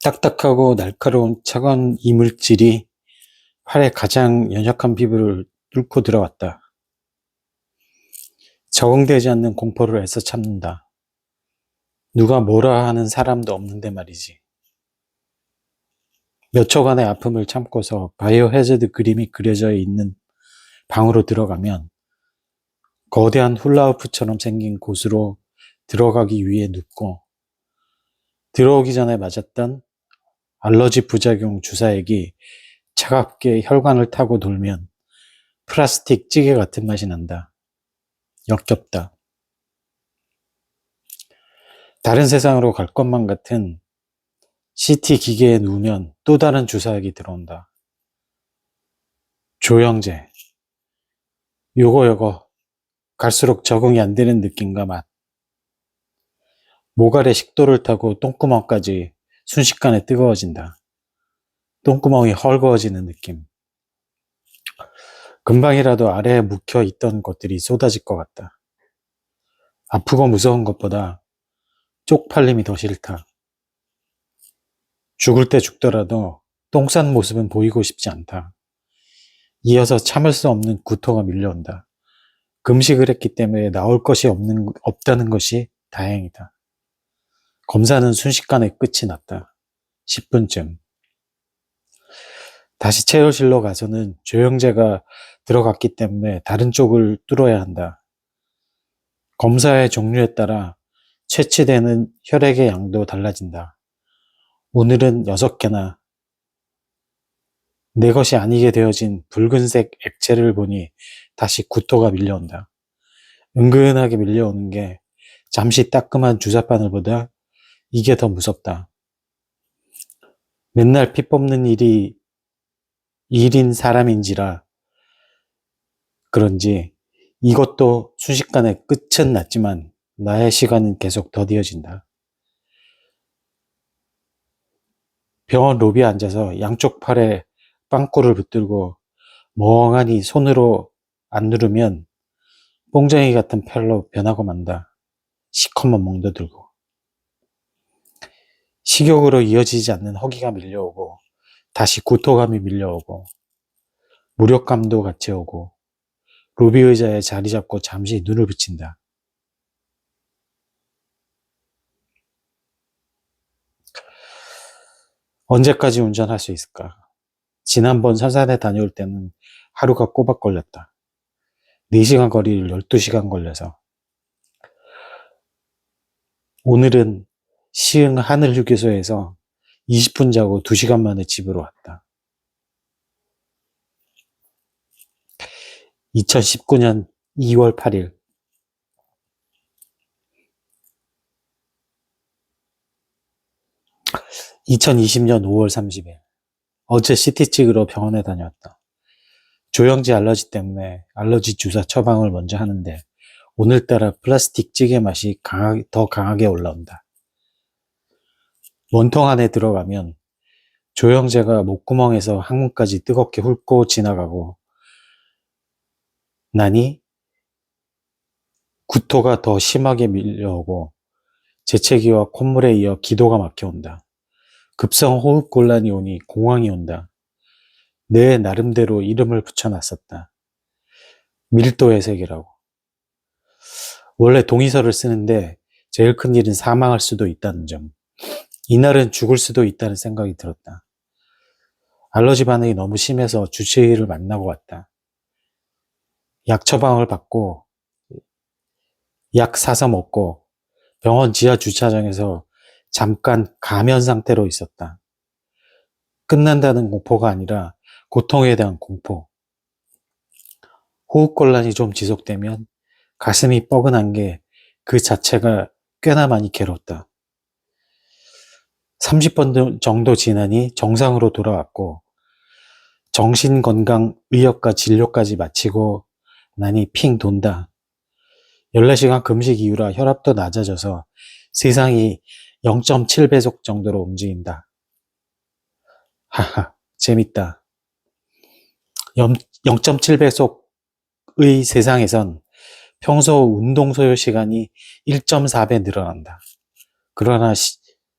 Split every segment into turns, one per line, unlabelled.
딱딱하고 날카로운 차가운 이물질이 팔의 가장 연약한 피부를 뚫고 들어왔다. 적응되지 않는 공포를 애써 참는다. 누가 뭐라 하는 사람도 없는데 말이지. 몇 초간의 아픔을 참고서 바이오 해저드 그림이 그려져 있는 방으로 들어가면 거대한 훌라후프처럼 생긴 곳으로 들어가기 위해 눕고 들어오기 전에 맞았던 알러지 부작용 주사액이 차갑게 혈관을 타고 돌면 플라스틱 찌개 같은 맛이 난다. 역겹다. 다른 세상으로 갈 것만 같은 CT 기계에 누우면 또 다른 주사액이 들어온다. 조영제. 요거 갈수록 적응이 안 되는 느낌과 맛. 모갈에 식도를 타고 똥구멍까지 순식간에 뜨거워진다. 똥구멍이 헐거워지는 느낌. 금방이라도 아래에 묵혀 있던 것들이 쏟아질 것 같다. 아프고 무서운 것보다 쪽팔림이 더 싫다. 죽을 때 죽더라도 똥 싼 모습은 보이고 싶지 않다. 이어서 참을 수 없는 구토가 밀려온다. 금식을 했기 때문에 나올 것이 없다는 것이 다행이다. 검사는 순식간에 끝이 났다. 10분쯤. 다시 체열실로 가서는 조영제가 들어갔기 때문에 다른 쪽을 뚫어야 한다. 검사의 종류에 따라 채취되는 혈액의 양도 달라진다. 오늘은 6개나 내 것이 아니게 되어진 붉은색 액체를 보니 다시 구토가 밀려온다. 은근하게 밀려오는 게 잠시 따끔한 주사바늘보다 이게 더 무섭다. 맨날 피 뽑는 일이 일인 사람인지라 그런지 이것도 순식간에 끝은 났지만 나의 시간은 계속 더디어진다. 병원 로비에 앉아서 양쪽 팔에 빵꾸를 붙들고 멍하니 손으로 안 누르면 뽕쟁이 같은 팔로 변하고 만다. 시커먼 멍도 들고. 식욕으로 이어지지 않는 허기가 밀려오고 다시 구토감이 밀려오고 무력감도 같이 오고 로비 의자에 자리 잡고 잠시 눈을 붙인다. 언제까지 운전할 수 있을까? 지난번 산산에 다녀올 때는 하루가 꼬박 걸렸다. 4시간 거리를 12시간 걸려서. 오늘은 시흥 하늘휴게소에서 20분 자고 2시간 만에 집으로 왔다. 2019년 2월 8일. (2020년 5월 30일) 어제 CT 찍으러 병원에 다녀왔다. 조영제 알러지 때문에 알러지 주사 처방을 먼저 하는데 오늘따라 플라스틱 찌개 맛이 더 강하게 올라온다. 원통 안에 들어가면 조영제가 목구멍에서 항문까지 뜨겁게 훑고 지나가고 나니 구토가 더 심하게 밀려오고 재채기와 콧물에 이어 기도가 막혀온다. 급성 호흡 곤란이 오니 공황이 온다. 내 나름대로 이름을 붙여놨었다. 밀도의 세계라고. 원래 동의서를 쓰는데 제일 큰 일은 사망할 수도 있다는 점. 이날은 죽을 수도 있다는 생각이 들었다. 알러지 반응이 너무 심해서 주치의를 만나고 왔다. 약 처방을 받고 약 사서 먹고 병원 지하 주차장에서 잠깐 가면 상태로 있었다. 끝난다는 공포가 아니라 고통에 대한 공포. 호흡곤란이 좀 지속되면 가슴이 뻐근한 게 그 자체가 꽤나 많이 괴롭다. 30번 정도 지나니 정상으로 돌아왔고 정신건강의학과 진료까지 마치고 나니 핑 돈다. 14시간 금식 이후라 혈압도 낮아져서 세상이 0.7배속 정도로 움직인다. 하하, 재밌다. 0.7배속의 세상에선 평소 운동 소요 시간이 1.4배 늘어난다.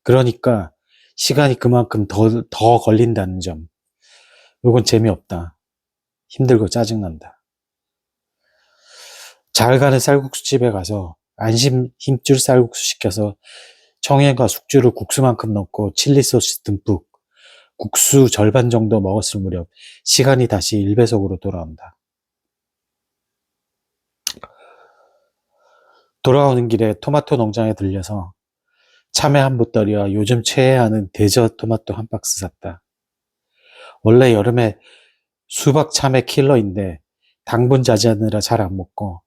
그러니까 시간이 그만큼 더 걸린다는 점. 이건 재미없다. 힘들고 짜증난다. 잘 가는 쌀국수집에 가서 안심 힘줄 쌀국수 시켜서 청양과 숙주를 국수만큼 넣고 칠리 소스 듬뿍 국수 절반 정도 먹었을 무렵 시간이 다시 1배속으로 돌아온다. 돌아오는 길에 토마토 농장에 들려서 참외 한 보따리와 요즘 최애하는 데저 토마토 한 박스 샀다. 원래 여름에 수박 참외 킬러인데 당분 자제하느라 잘 안 먹고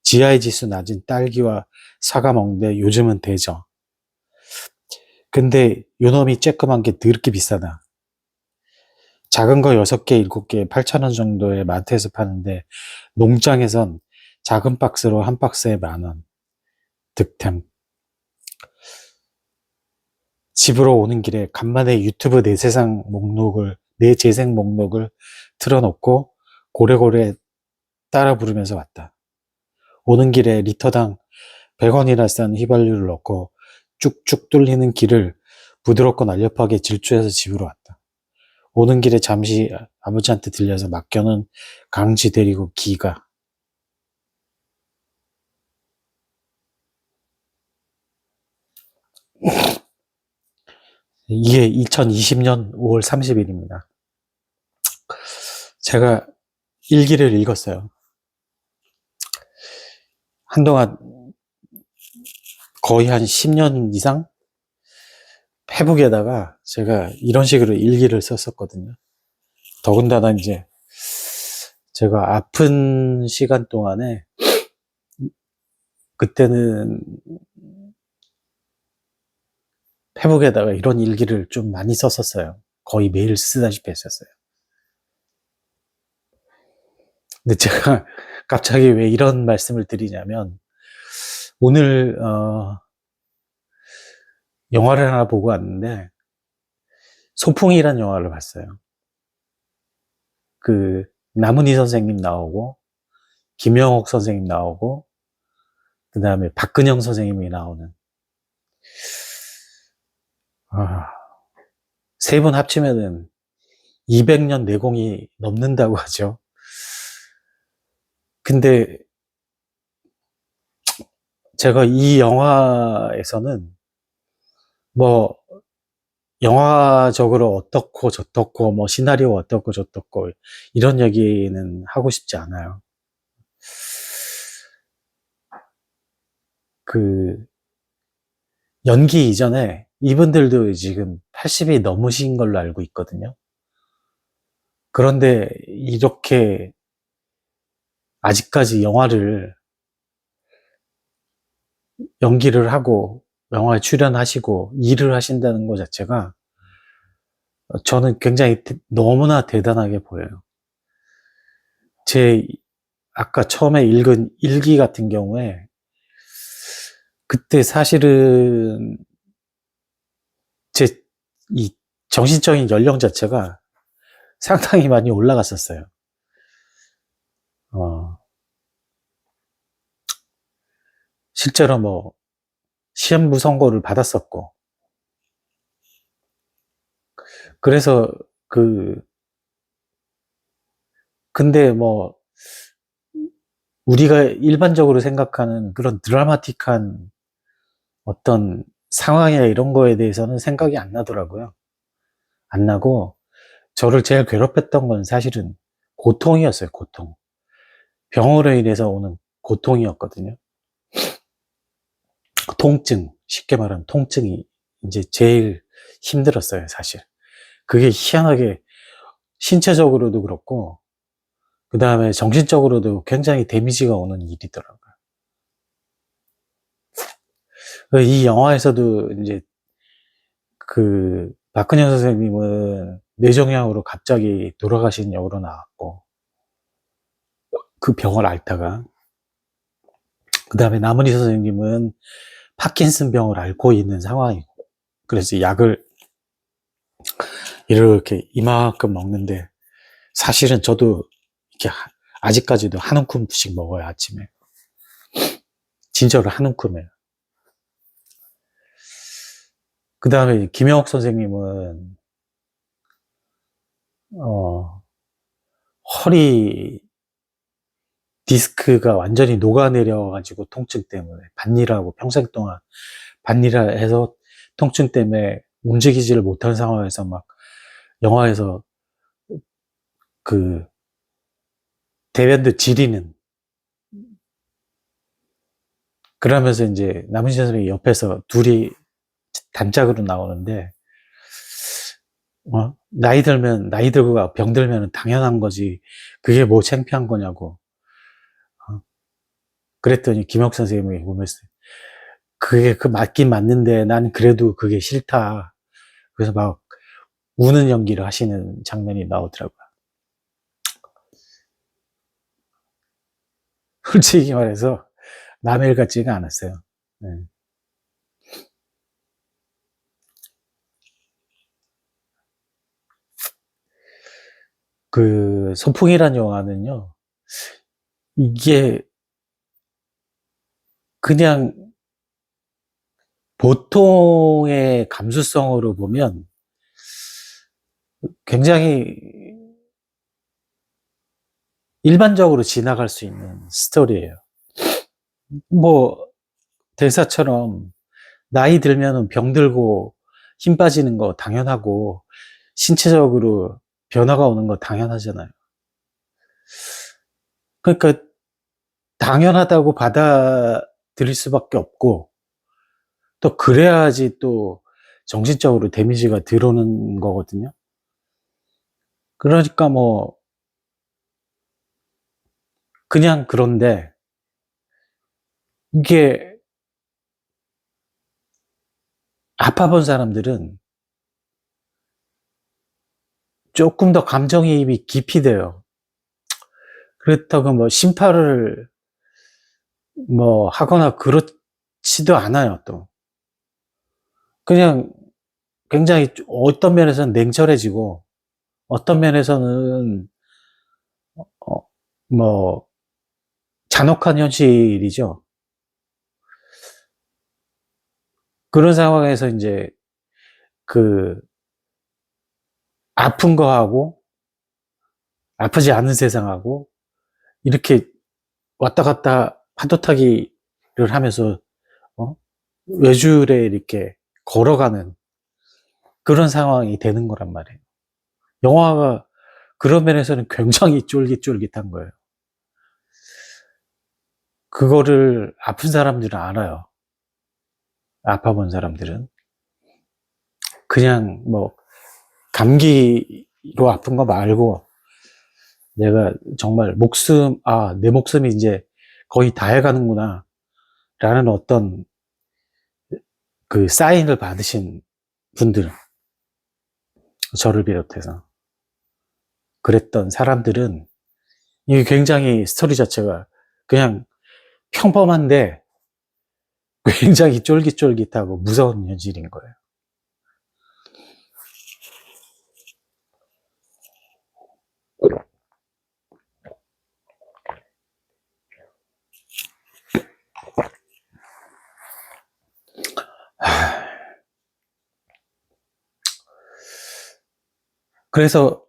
GI 지수 낮은 딸기와 사과 먹는데 요즘은 데저. 근데 요놈이 쬐끄만 게 더럽게 비싸다. 작은 거 6개, 7개 8,000원 정도에 마트에서 파는데 농장에선 작은 박스로 한 박스에 10,000원. 득템. 집으로 오는 길에 간만에 유튜브 내 재생 목록을 틀어놓고 고래고래 따라 부르면서 왔다. 오는 길에 리터당 100원이나 싼 휘발유를 넣고 쭉쭉 뚫리는 길을 부드럽고 날렵하게 질주해서 집으로 왔다. 오는 길에 잠시 아버지한테 들려서 맡겨놓은 강지 데리고 기가. 이게 2020년 5월 30일입니다. 제가 일기를 읽었어요. 한동안 거의 한 10년 이상 페북에다가 제가 이런 식으로 일기를 썼었거든요. 더군다나 이제 제가 아픈 시간 동안에 그때는 페북에다가 이런 일기를 좀 많이 썼었어요. 거의 매일 쓰다시피 했었어요. 근데 제가 갑자기 왜 이런 말씀을 드리냐면 오늘 영화를 하나 보고 왔는데 소풍이라는 영화를 봤어요. 그 남은희 선생님 나오고 김영옥 선생님 나오고 그 다음에 박근영 선생님이 나오는 세 분 합치면은 200년 내공이 넘는다고 하죠. 근데 제가 이 영화에서는 뭐 영화적으로 어떻고 저떻고 뭐 시나리오 어떻고 저떻고 이런 얘기는 하고 싶지 않아요. 그 연기 이전에 이분들도 지금 80이 넘으신 걸로 알고 있거든요. 그런데 이렇게 아직까지 연기를 하고 영화에 출연하시고 일을 하신다는 것 자체가 저는 굉장히 너무나 대단하게 보여요. 아까 처음에 읽은 일기 같은 경우에 그때 사실은 이 정신적인 연령 자체가 상당히 많이 올라갔었어요. 실제로 뭐 시험부 선고를 받았었고 그래서 근데 뭐 우리가 일반적으로 생각하는 그런 드라마틱한 어떤 상황이나 이런 거에 대해서는 생각이 안 나더라고요. 안 나고 저를 제일 괴롭혔던 건 사실은 고통이었어요. 고통. 병으로 인해서 오는 고통이었거든요. 통증, 쉽게 말하면 통증이 이제 제일 힘들었어요, 사실. 그게 희한하게 신체적으로도 그렇고 그 다음에 정신적으로도 굉장히 데미지가 오는 일이더라고요. 이 영화에서도 이제 박근영 선생님은 뇌종양으로 갑자기 돌아가신 역으로 나왔고 그 병을 앓다가 그 다음에 남은희 선생님은 파킨슨 병을 앓고 있는 상황이고 그래서 약을 이렇게 이만큼 먹는데 사실은 저도 이렇게 아직까지도 한 움큼씩 먹어요, 아침에. 진짜로 한 움큼이에요. 그 다음에 김영옥 선생님은 허리 디스크가 완전히 녹아내려가지고 통증 때문에 반일하고 평생 동안 반일을 해서 통증 때문에 움직이지를 못한 상황에서 막 영화에서 그 대변도 지리는, 그러면서 이제 남은진 선생님이 옆에서 둘이 단짝으로 나오는데, 나이 들고 병 들면 당연한 거지. 그게 뭐 창피한 거냐고. 그랬더니 김혁 선생님이 보면서 그게 맞긴 맞는데 난 그래도 그게 싫다. 그래서 막 우는 연기를 하시는 장면이 나오더라고요. 솔직히 말해서 남의 일 같지가 않았어요. 네. 그 소풍이란 영화는요, 이게 그냥 보통의 감수성으로 보면 굉장히 일반적으로 지나갈 수 있는 스토리예요. 뭐 대사처럼 나이 들면은 병들고 힘 빠지는 거 당연하고 신체적으로 변화가 오는 거 당연하잖아요. 그러니까 당연하다고 받아들일 수밖에 없고, 또 그래야지 또 정신적으로 데미지가 들어오는 거거든요. 그러니까 뭐 그냥 그런데 이게 아파본 사람들은 조금 더 감정이입이 깊이 돼요. 그렇다고 뭐 심파를 뭐 하거나 그렇지도 않아요. 또 그냥 굉장히 어떤 면에서는 냉철해지고 어떤 면에서는 어, 뭐 잔혹한 현실이죠. 그런 상황에서 이제 그 아픈 거하고 아프지 않은 세상하고 이렇게 왔다 갔다 파도 타기를 하면서 외줄에 이렇게 걸어가는 그런 상황이 되는 거란 말이에요. 영화가 그런 면에서는 굉장히 쫄깃쫄깃한 거예요. 그거를 아픈 사람들은 알아요. 아파본 사람들은. 그냥 뭐 감기로 아픈 거 말고 내가 정말 내 목숨이 이제 거의 다 해가는구나 라는 어떤 그 사인을 받으신 분들, 저를 비롯해서 그랬던 사람들은 이게 굉장히 스토리 자체가 그냥 평범한데 굉장히 쫄깃쫄깃하고 무서운 현실인 거예요. 그래서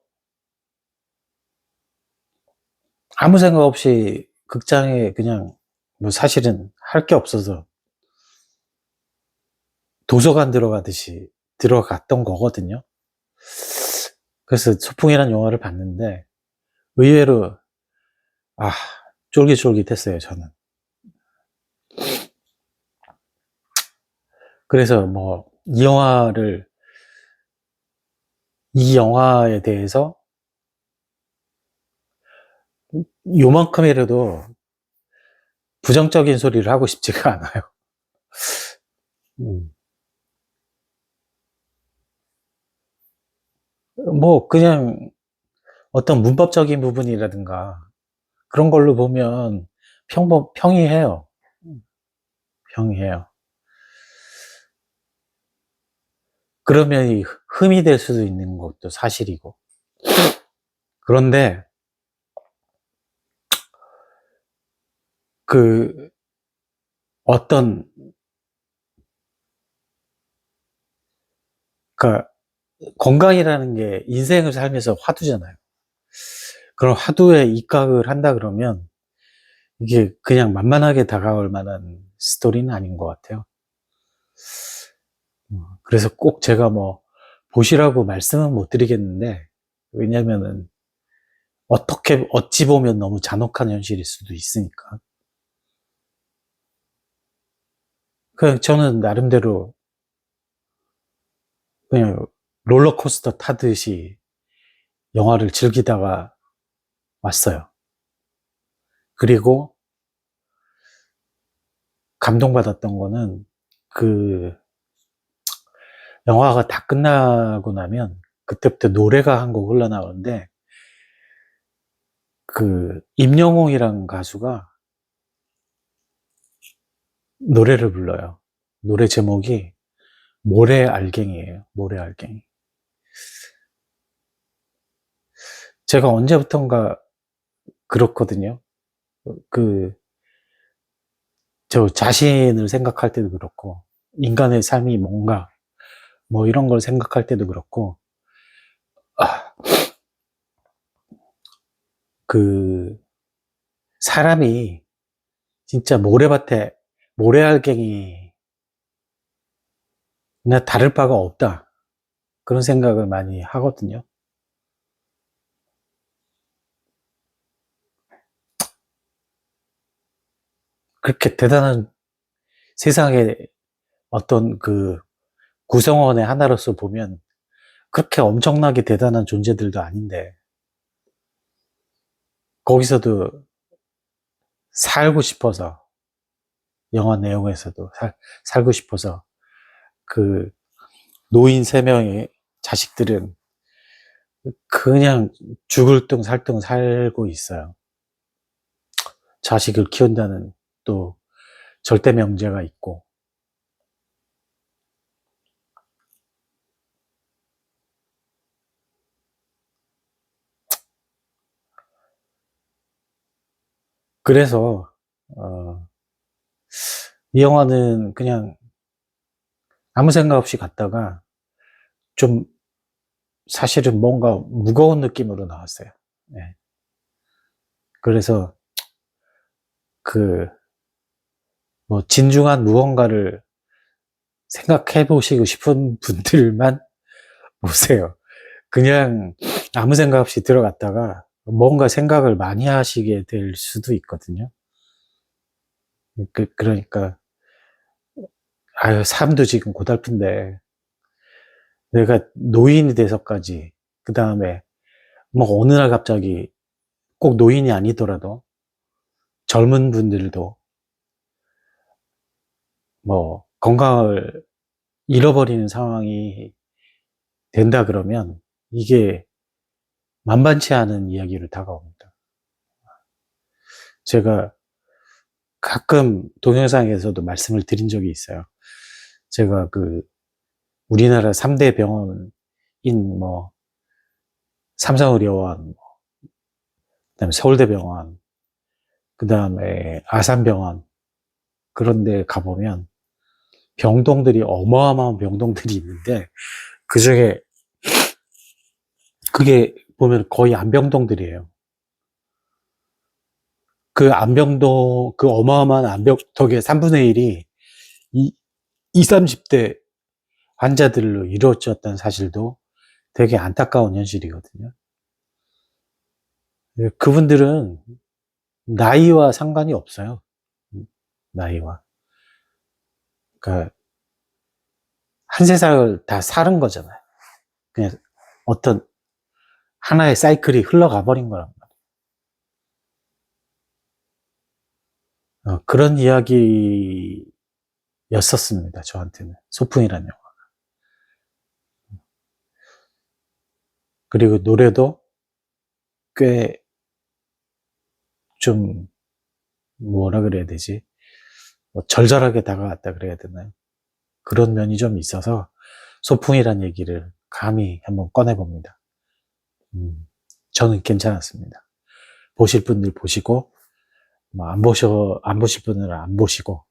아무 생각 없이 극장에 그냥 뭐 사실은 할 게 없어서 도서관 들어가듯이 들어갔던 거거든요. 그래서 소풍이라는 영화를 봤는데 의외로 쫄깃쫄깃했어요, 저는. 그래서 뭐 이 영화에 대해서 요만큼이라도 부정적인 소리를 하고 싶지가 않아요. 음. 뭐 그냥 어떤 문법적인 부분이라든가 그런 걸로 보면 평이해요. 평이해요. 그러면 흠이 될 수도 있는 것도 사실이고. 그런데 그 어떤, 그러니까 건강이라는 게 인생을 살면서 화두잖아요. 그럼 화두에 입각을 한다 그러면 이게 그냥 만만하게 다가올 만한 스토리는 아닌 것 같아요. 그래서 꼭 제가 뭐 보시라고 말씀은 못 드리겠는데, 왜냐면은 어찌 보면 너무 잔혹한 현실일 수도 있으니까. 그냥 저는 나름대로 그냥 롤러코스터 타듯이 영화를 즐기다가 왔어요. 그리고 감동받았던 거는 그 영화가 다 끝나고 나면 그때부터 노래가 한 곡 흘러나오는데 그 임영웅이라는 가수가 노래를 불러요. 노래 제목이 모래알갱이에요. 모래알갱이. 제가 언제부턴가 그렇거든요. 그, 저 자신을 생각할 때도 그렇고, 인간의 삶이 뭔가, 뭐 이런 걸 생각할 때도 그렇고, 아, 그, 사람이 진짜 모래알갱이나 다를 바가 없다. 그런 생각을 많이 하거든요. 그렇게 대단한 세상의 어떤 그 구성원의 하나로서 보면 그렇게 엄청나게 대단한 존재들도 아닌데, 거기서도 살고 싶어서, 영화 내용에서도 살고 싶어서, 그 노인 3명의 자식들은 그냥 죽을 둥 살 둥 살고 있어요. 자식을 키운다는 또 절대 명제가 있고, 그래서 이 영화는 그냥 아무 생각 없이 갔다가 좀 사실은 뭔가 무거운 느낌으로 나왔어요. 네. 그래서 그 뭐 진중한 무언가를 생각해 보시고 싶은 분들만 보세요. 그냥 아무 생각 없이 들어갔다가 뭔가 생각을 많이 하시게 될 수도 있거든요. 그러니까, 아유, 삶도 지금 고달픈데, 내가 노인이 돼서까지, 그 다음에, 뭐, 어느 날 갑자기, 꼭 노인이 아니더라도, 젊은 분들도, 뭐, 건강을 잃어버리는 상황이 된다 그러면, 이게 만만치 않은 이야기로 다가옵니다. 제가 가끔 동영상에서도 말씀을 드린 적이 있어요. 제가 우리나라 3대 병원인 뭐, 삼성의료원, 그다음에 서울대병원, 그다음에 아산병원, 그런 데 가보면 병동들이 어마어마한 병동들이 있는데, 그 중에 그게 보면 거의 안병동들이에요. 그 어마어마한 안병동의 3분의 1이 20, 30대 환자들로 이루어졌다는 사실도 되게 안타까운 현실이거든요. 그분들은 나이와 상관이 없어요. 나이와. 그러니까 한 세상을 다 사는 거잖아요. 그냥 어떤 하나의 사이클이 흘러가 버린 거란 말이에요. 그런 이야기였었습니다. 저한테는. 소풍이라는 영화. 그리고 노래도 꽤 좀 뭐라 그래야 되지? 뭐 절절하게 다가왔다 그래야 되나요? 그런 면이 좀 있어서 소풍이란 얘기를 감히 한번 꺼내봅니다. 저는 괜찮았습니다. 보실 분들 보시고, 뭐 안 보실 분들은 안 보시고,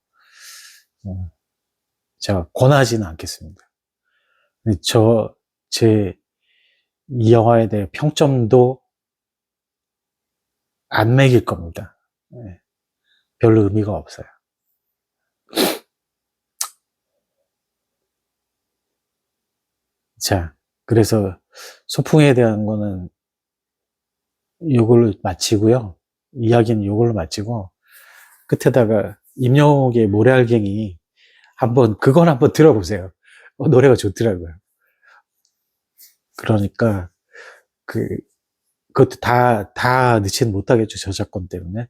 제가 권하지는 않겠습니다. 근데 이 영화에 대해 평점도 안 매길 겁니다. 예, 별로 의미가 없어요. 자, 그래서 소풍에 대한 거는 요걸로 마치고요. 이야기는 요걸로 마치고, 끝에다가 임영옥의 모래알갱이 그건 한번 들어보세요. 노래가 좋더라고요. 그러니까, 그것도 다 넣지는 못하겠죠. 저작권 때문에.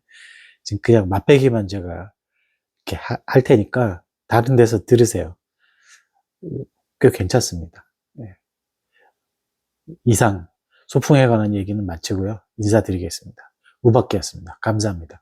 지금 그냥 맛배기만 제가 이렇게 할 테니까, 다른 데서 들으세요. 꽤 괜찮습니다. 네. 이상, 소풍에 관한 얘기는 마치고요. 인사드리겠습니다. 우박기였습니다. 감사합니다.